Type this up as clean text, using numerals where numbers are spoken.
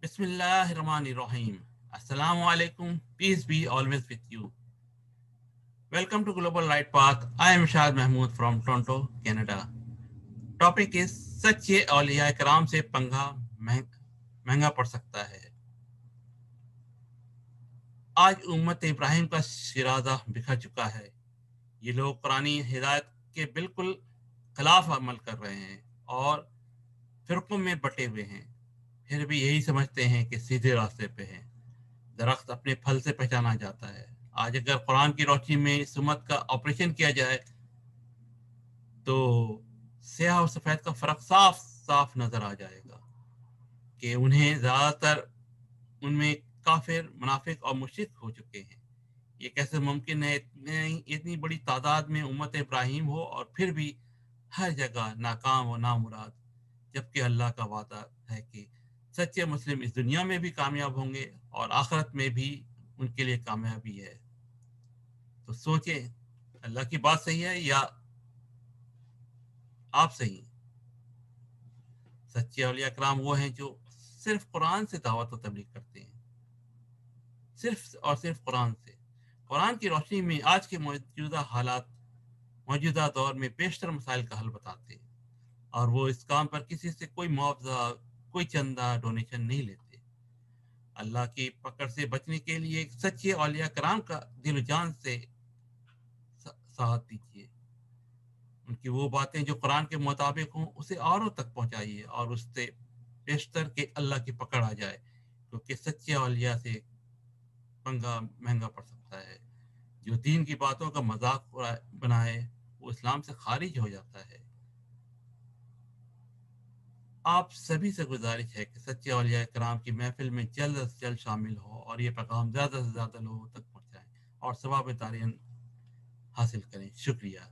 Bismillahirrahmanirrahim. Assalamu alaikum. Peace be always with you. Welcome to Global Light Path. I am Shahid Mahmood from Toronto, Canada. Topic is सच्चे औलिया कराम से पंगा महंगा पड़ सकता है. आज उम्मत इब्राहिम का शिराजा बिखर चुका है. ये लोग कुरानी हिदायत के बिल्कुल खिलाफ अमल कर रहे हैं और फिरकों में बटे हुए हैं. फिर भी यही समझते हैं कि सीधे रास्ते पे हैं. दरख्त अपने फल से पहचाना जाता है. आज अगर कुरान की रोशनी में इस उम्मत का ऑपरेशन किया जाए तो स्याह और सफ़ेद का फ़र्क साफ साफ नज़र आ जाएगा कि उन्हें ज़्यादातर उनमें काफिर, मुनाफिक और मुशरिक हो चुके हैं. ये कैसे मुमकिन है इतनी बड़ी तादाद में उम्मत इब्राहिम हो और फिर भी हर जगह नाकाम और नामुराद, जबकि अल्लाह का वादा है कि सच्चे मुस्लिम इस दुनिया में भी कामयाब होंगे और आखिरत में भी उनके लिए कामयाबी है. तो सोचें, अल्लाह की बात सही है या आप सही? सच्चे औलिया कराम वो हैं जो सिर्फ कुरान से दावत और तबलीग करते हैं, सिर्फ और सिर्फ कुरान से. कुरान की रोशनी में आज के मौजूदा हालात, मौजूदा दौर में बेशतर मसाइल का हल बताते हैं और वो इस काम पर किसी से कोई मुआवजा, कोई चंदा, डोनेशन नहीं लेते. अल्लाह की पकड़ से बचने के लिए सच्चे औलिया कराम का दिल जान से साथ दीजिए. उनकी वो बातें जो कुरान के मुताबिक हों उसे औरों तक पहुंचाइए और उससे बेशतर के अल्लाह की पकड़ आ जाए, क्योंकि सच्चे औलिया से पंगा महंगा पड़ सकता है. जो दीन की बातों का मजाक बनाए वो इस्लाम से खारिज हो जाता है. आप सभी से गुजारिश है कि सच्चे औलिया कराम की महफिल में जल्द से जल्द शामिल हो और ये पैगाम ज़्यादा से ज़्यादा लोगों तक पहुँचाएँ और सवाब तारीन हासिल करें. शुक्रिया.